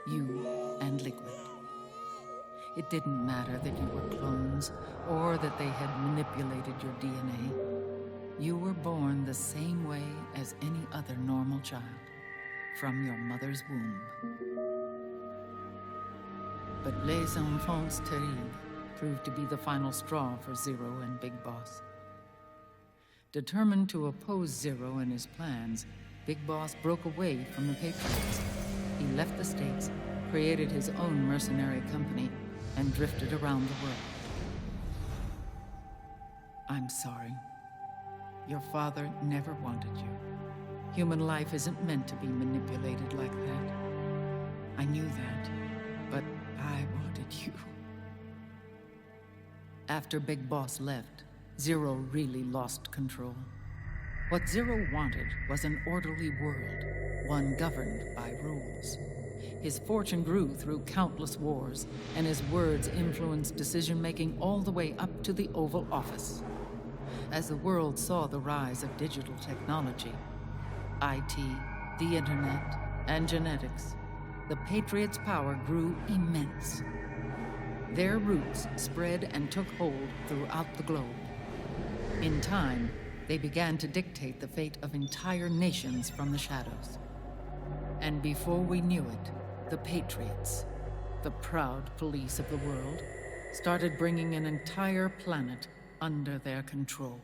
You and Liquid. It didn't matter that you were clones or that they had manipulated your DNA. You were born the same way as any other normal child, from your mother's womb. But Les Enfants Terribles proved to be the final straw for Zero and Big Boss. Determined to oppose Zero and his plans, Big Boss broke away from the Patriots. He left the States, created his own mercenary company, and drifted around the world. I'm sorry. Your father never wanted you. Human life isn't meant to be manipulated like that. I knew that, but I wanted you. After Big Boss left, Zero really lost control. What Zero wanted was an orderly world, one governed by rules. His fortune grew through countless wars, and his words influenced decision-making all the way up to the Oval Office. As the world saw the rise of digital technology, IT, the internet, and genetics, the Patriots' power grew immense. Their roots spread and took hold throughout the globe. In time, they began to dictate the fate of entire nations from the shadows. And before we knew it, the Patriots, the proud police of the world, started bringing an entire planet under their control.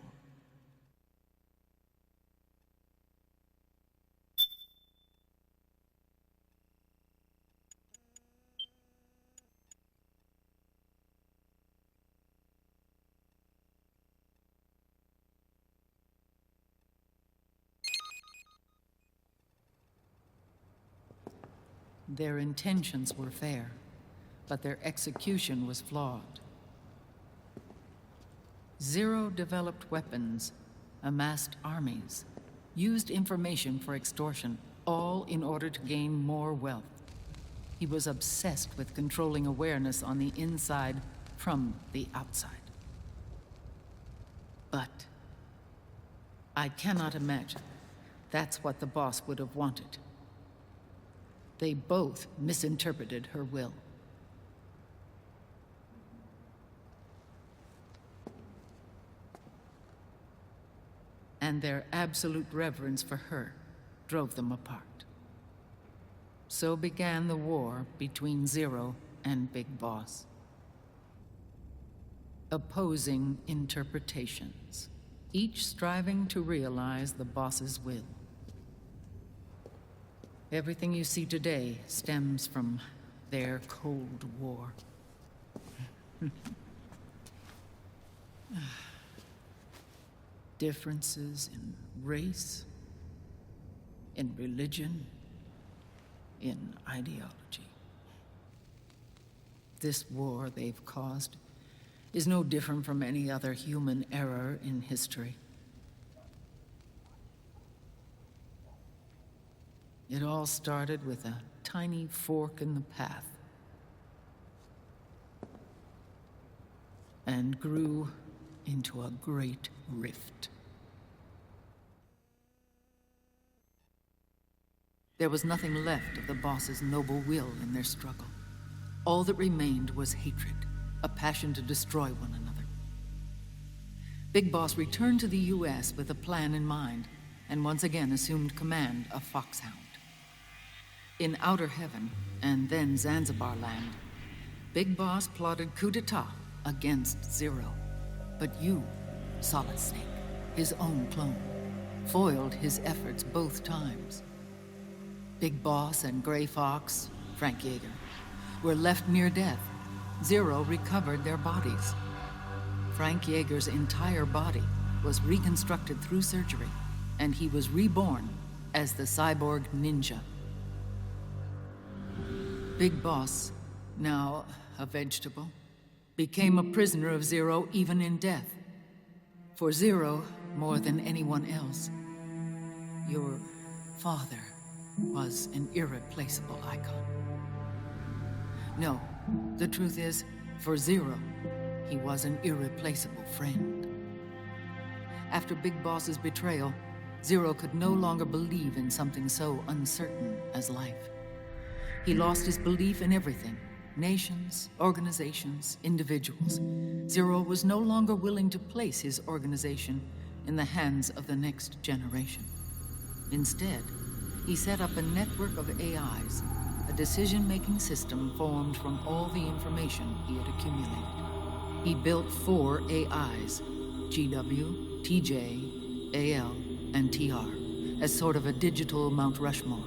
Their intentions were fair, but their execution was flawed. Zero developed weapons, amassed armies, used information for extortion, all in order to gain more wealth. He was obsessed with controlling awareness on the inside from the outside. But I cannot imagine that's what the boss would have wanted. They both misinterpreted her will. And their absolute reverence for her drove them apart. So began the war between Zero and Big Boss. Opposing interpretations, each striving to realize the boss's will. Everything you see today stems from their Cold War. Differences in race, in religion, in ideology. This war they've caused is no different from any other human error in history. It all started with a tiny fork in the path and grew into a great rift. There was nothing left of the boss's noble will in their struggle. All that remained was hatred, a passion to destroy one another. Big Boss returned to the US with a plan in mind, and once again assumed command of Foxhound. In Outer Heaven, and then Zanzibar Land, Big Boss plotted coup d'etat against Zero. But you, Solid Snake, his own clone, foiled his efforts both times. Big Boss and Gray Fox, Frank Yeager, were left near death. Zero recovered their bodies. Frank Yeager's entire body was reconstructed through surgery, and he was reborn as the cyborg ninja. Big Boss, now a vegetable, became a prisoner of Zero even in death. For Zero, more than anyone else, your father was an irreplaceable icon. No, the truth is, for Zero, he was an irreplaceable friend. After Big Boss's betrayal, Zero could no longer believe in something so uncertain as life. He lost his belief in everything. Nations, organizations, individuals. Zero was no longer willing to place his organization in the hands of the next generation. Instead, he set up a network of AIs, a decision-making system formed from all the information he had accumulated. He built 4 AIs, GW, TJ, AL, and TR, as sort of a digital Mount Rushmore,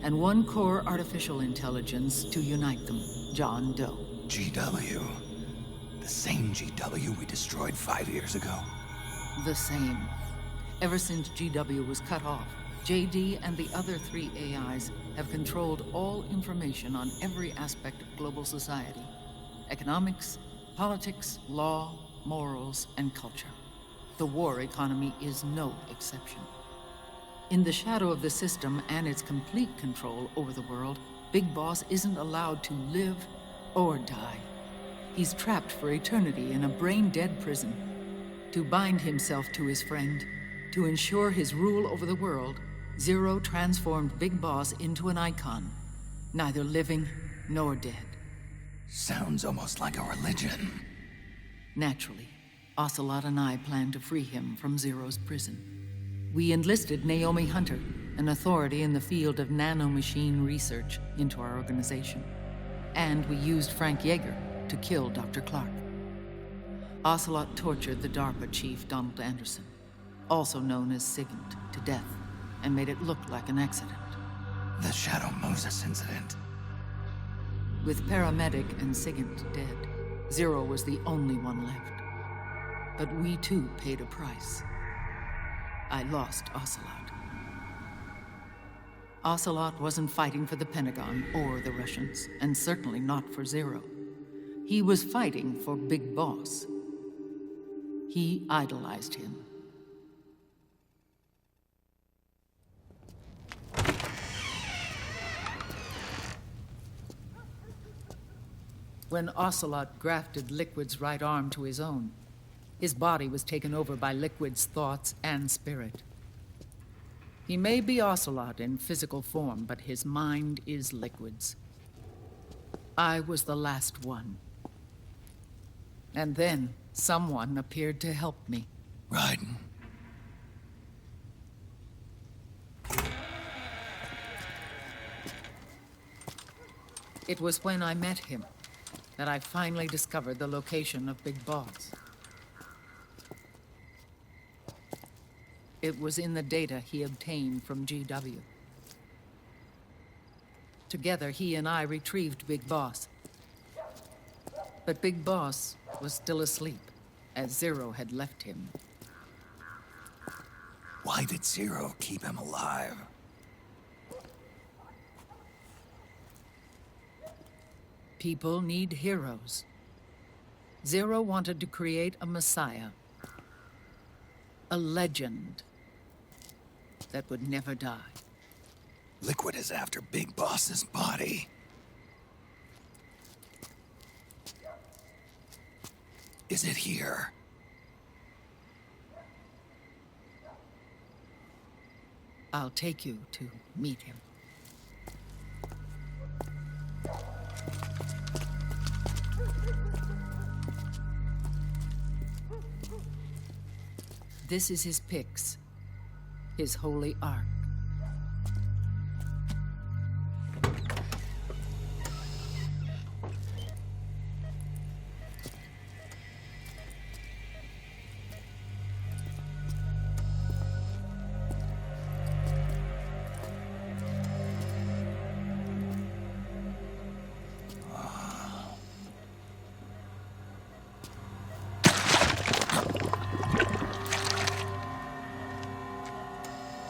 and 1 core artificial intelligence to unite them, John Doe. GW. The same GW we destroyed 5 years ago. The same. Ever since GW was cut off, JD and the other 3 AIs have controlled all information on every aspect of global society. Economics, politics, law, morals, and culture. The war economy is no exception. In the shadow of the system and its complete control over the world, Big Boss isn't allowed to live or die. He's trapped for eternity in a brain-dead prison. To bind himself to his friend, to ensure his rule over the world, Zero transformed Big Boss into an icon, neither living nor dead. Sounds almost like a religion. Naturally, Ocelot and I plan to free him from Zero's prison. We enlisted Naomi Hunter, an authority in the field of nanomachine research, into our organization. And we used Frank Yeager to kill Dr. Clark. Ocelot tortured the DARPA chief, Donald Anderson, also known as Sigint, to death, and made it look like an accident. The Shadow Moses incident. With Paramedic and Sigint dead, Zero was the only one left. But we too paid a price. I lost Ocelot. Ocelot wasn't fighting for the Pentagon or the Russians, and certainly not for Zero. He was fighting for Big Boss. He idolized him. When Ocelot grafted Liquid's right arm to his own, his body was taken over by Liquid's thoughts and spirit. He may be Ocelot in physical form, but his mind is Liquid's. I was the last one. And then someone appeared to help me. Raiden. It was when I met him that I finally discovered the location of Big Boss. It was in the data he obtained from GW. Together, he and I retrieved Big Boss. But Big Boss was still asleep, as Zero had left him. Why did Zero keep him alive? People need heroes. Zero wanted to create a messiah. A legend that would never die. Liquid is after Big Boss's body. Is it here? I'll take you to meet him. This is his pyx, his holy ark.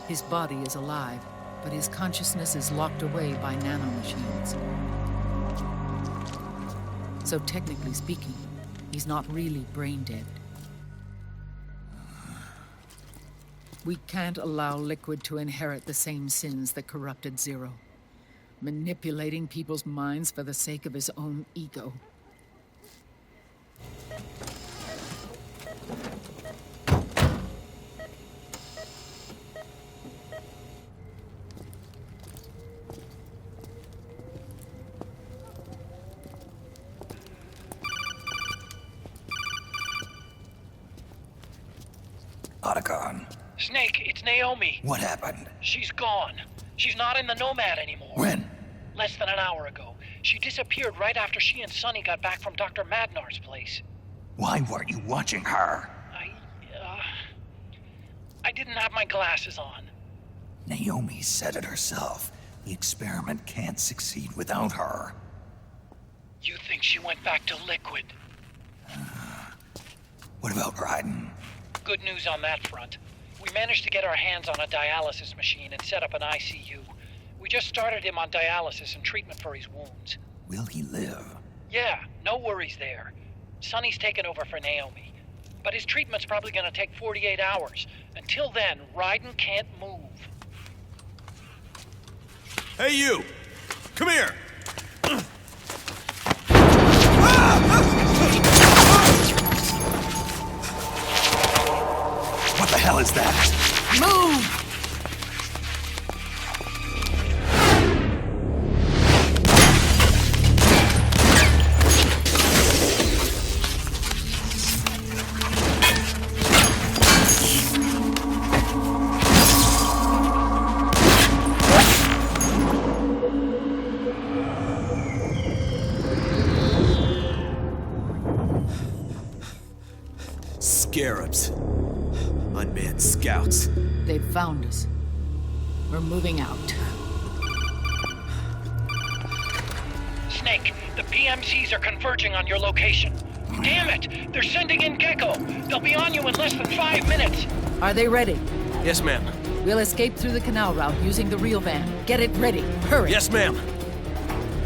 His body is alive, but his consciousness is locked away by nanomachines. So technically speaking, he's not really brain dead. We can't allow Liquid to inherit the same sins that corrupted Zero, manipulating people's minds for the sake of his own ego. Otacon. Snake, it's Naomi. What happened? She's gone. She's not in the Nomad anymore. When? Less than an hour ago. She disappeared right after she and Sonny got back from Dr. Magnar's place. Why weren't you watching her? I didn't have my glasses on. Naomi said it herself. The experiment can't succeed without her. You think she went back to Liquid? What about Raiden? Good news on that front. We managed to get our hands on a dialysis machine and set up an ICU. We just started him on dialysis and treatment for his wounds. Will he live? Yeah, no worries there. Sonny's taken over for Naomi. But his treatment's probably gonna take 48 hours. Until then, Raiden can't move. Hey, you! Come here! What the hell is that? Move! Scarabs. Unmanned scouts. They've found us. We're moving out. Snake, the PMCs are converging on your location. Damn it! They're sending in Gecko! They'll be on you in less than 5 minutes! Are they ready? Yes, ma'am. We'll escape through the canal route using the real van. Get it ready. Hurry. Yes, ma'am.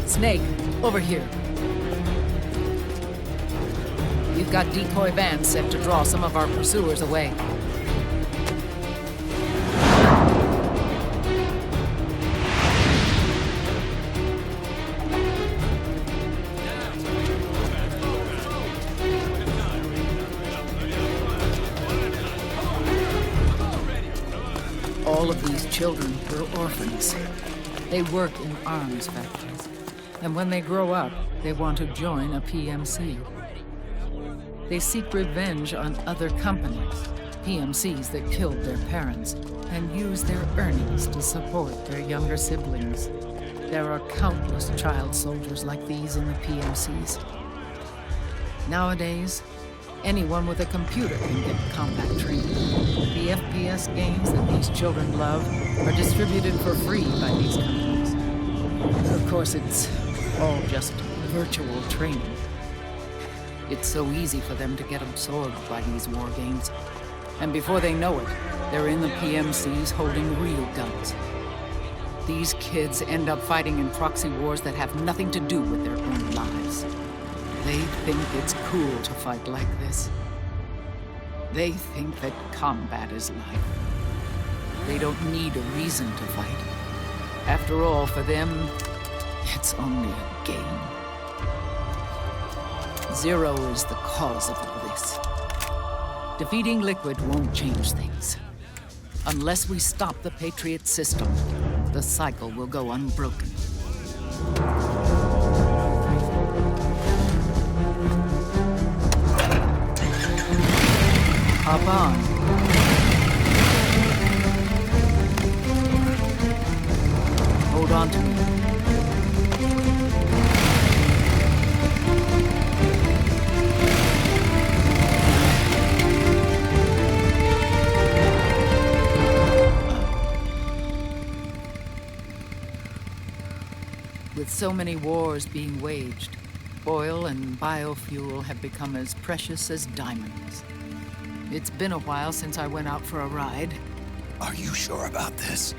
Snake, over here. We've got decoy vans set to draw some of our pursuers away. All of these children were orphans. They work in arms factories. And when they grow up, they want to join a PMC. They seek revenge on other companies, PMCs that killed their parents, and use their earnings to support their younger siblings. There are countless child soldiers like these in the PMCs. Nowadays, anyone with a computer can get combat training. The FPS games that these children love are distributed for free by these companies. Of course, it's all just virtual training. It's so easy for them to get absorbed by these war games. And before they know it, they're in the PMCs holding real guns. These kids end up fighting in proxy wars that have nothing to do with their own lives. They think it's cool to fight like this. They think that combat is life. They don't need a reason to fight. After all, for them, it's only a game. Zero is the cause of all this. Defeating Liquid won't change things. Unless we stop the Patriot system, the cycle will go unbroken. Hop on. Hold on to me. With so many wars being waged, oil and biofuel have become as precious as diamonds. It's been a while since I went out for a ride. Are you sure about this?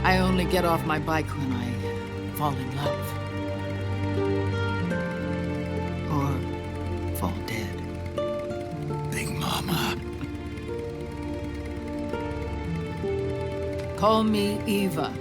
I only get off my bike when I fall in love. Or fall dead. Big Mama. Call me Eva.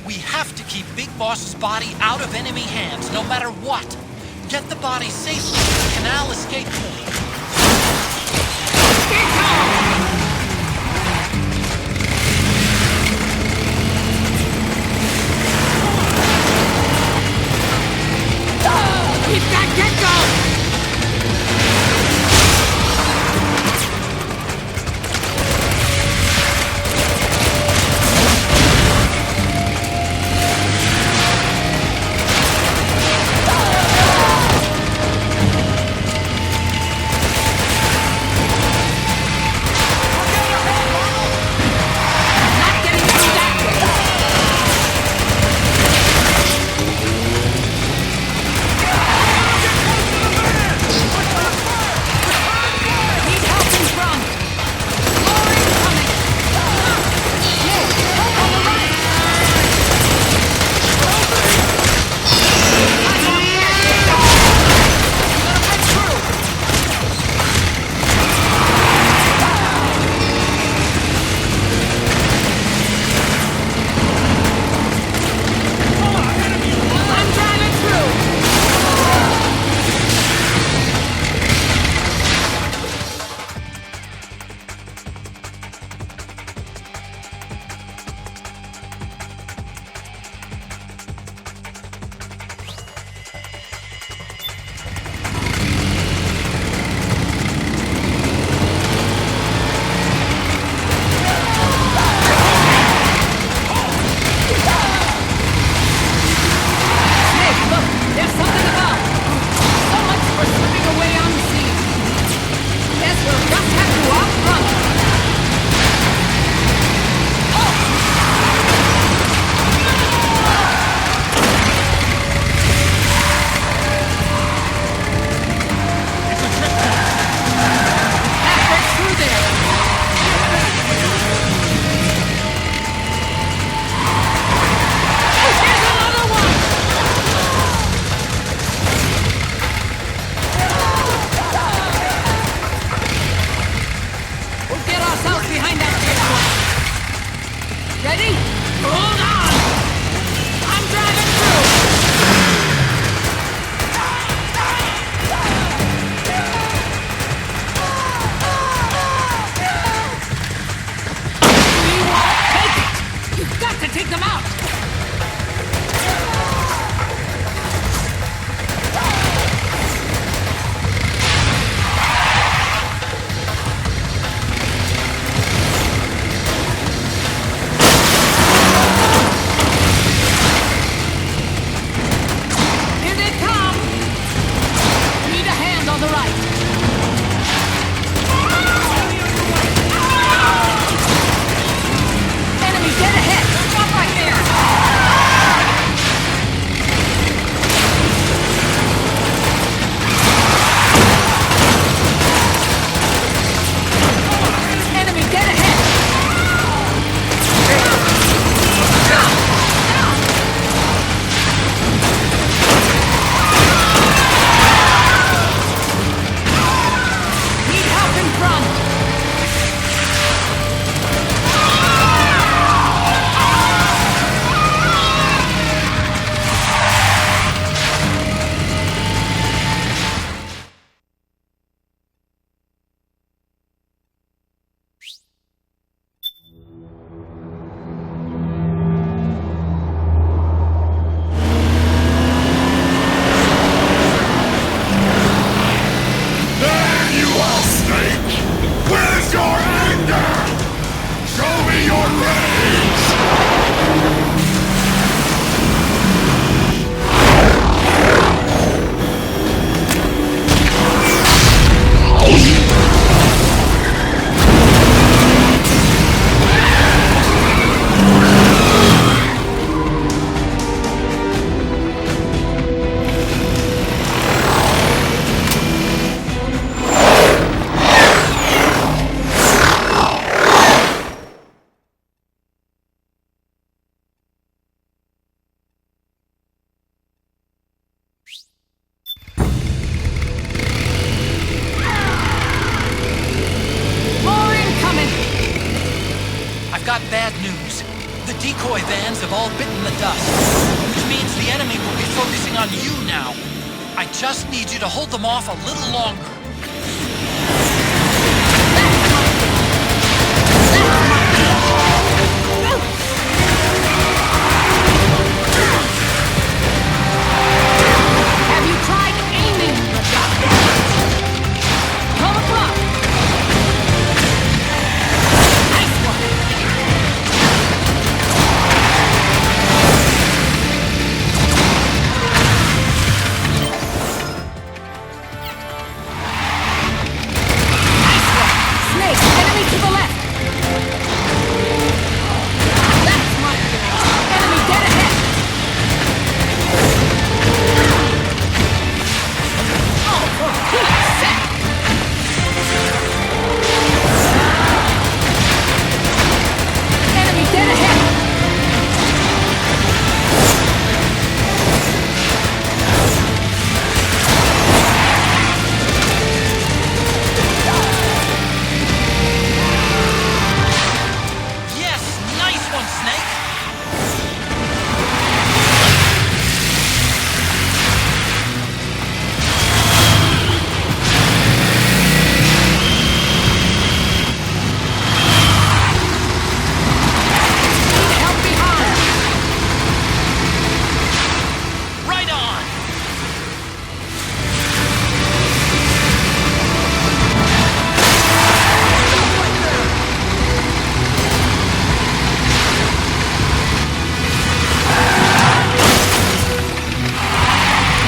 We have to keep Big Boss's body out of enemy hands, no matter what. Get the body safely to the canal escape point. Keep that Gekko! vans have all bitten the dust, which means the enemy will be focusing on you now. I just need you to hold them off a little longer. Have you tried aiming, Radaka? Come across! Nice one! Snake, enemy to the left! That's my girl! Enemy dead ahead! Oh, for Pete's sake! Enemy dead ahead! Yes, nice one, Snake! Need help behind! Right on!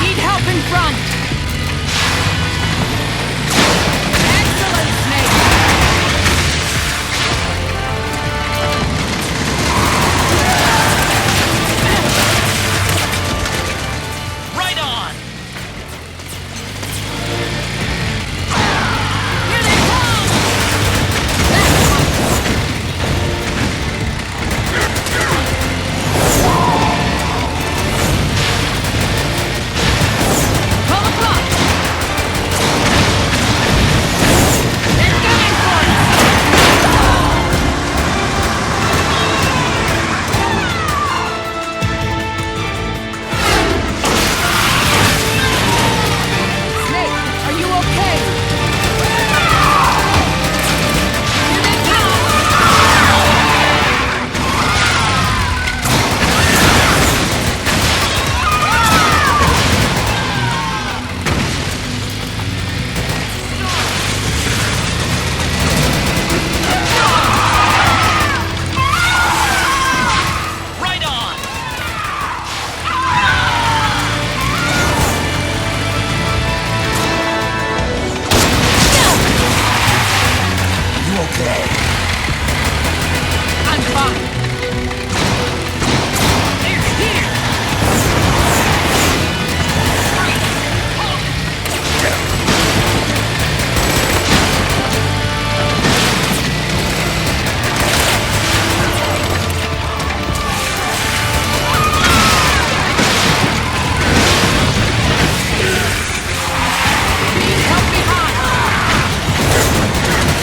Need help in front! Excellent, Snake! Right on! Here they come! Come across! They're coming for you! Snake, are you okay? Here they come! Right on! You okay? I'm fine. They're here! Need help behind! They're still fighting!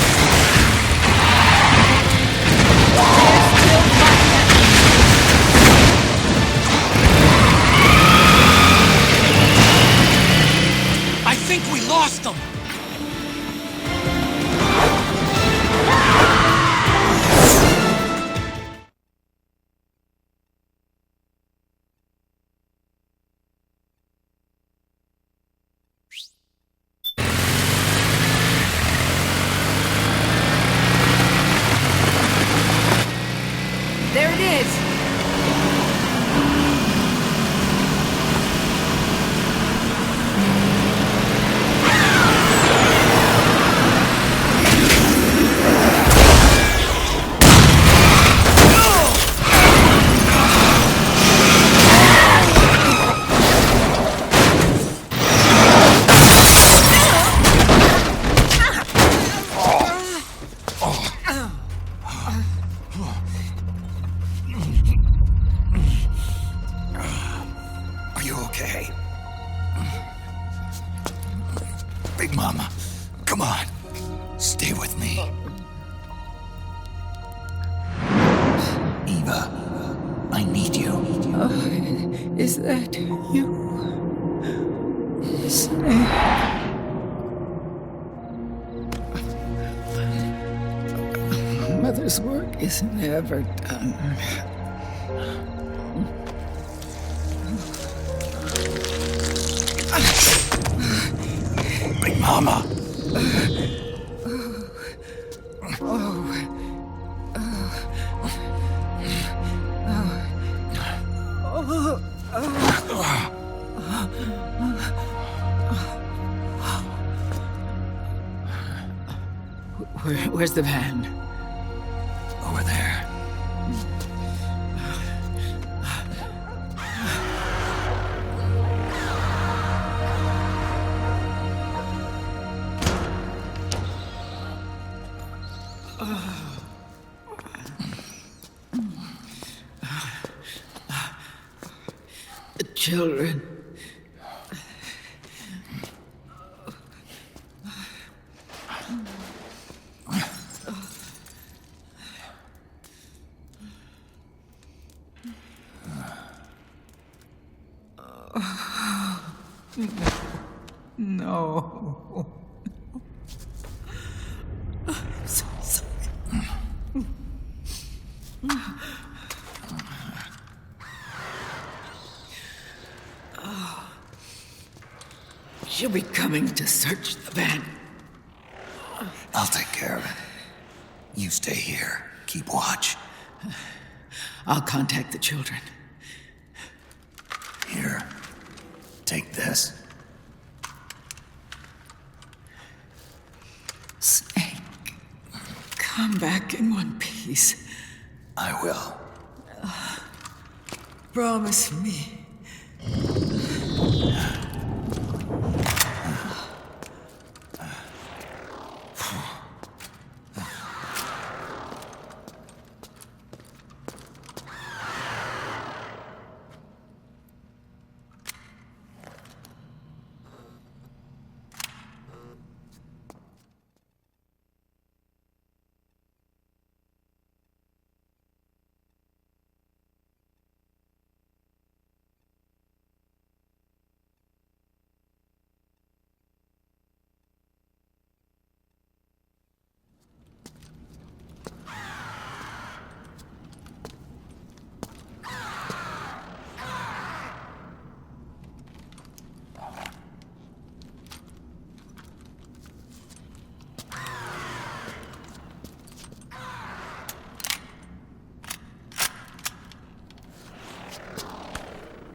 I think we lost them! There it is! Are you okay? Big Mama, come on. Stay with me. Eva, Is that you? Snake. Mother's work is never done. My mama! Where's the van? Over there. The children. No. I'm so sorry. She'll be coming to search the van. I'll take care of it. You stay here. Keep watch. I'll contact the children. Here. Take this. Snake, come back in one piece. I will. Promise me.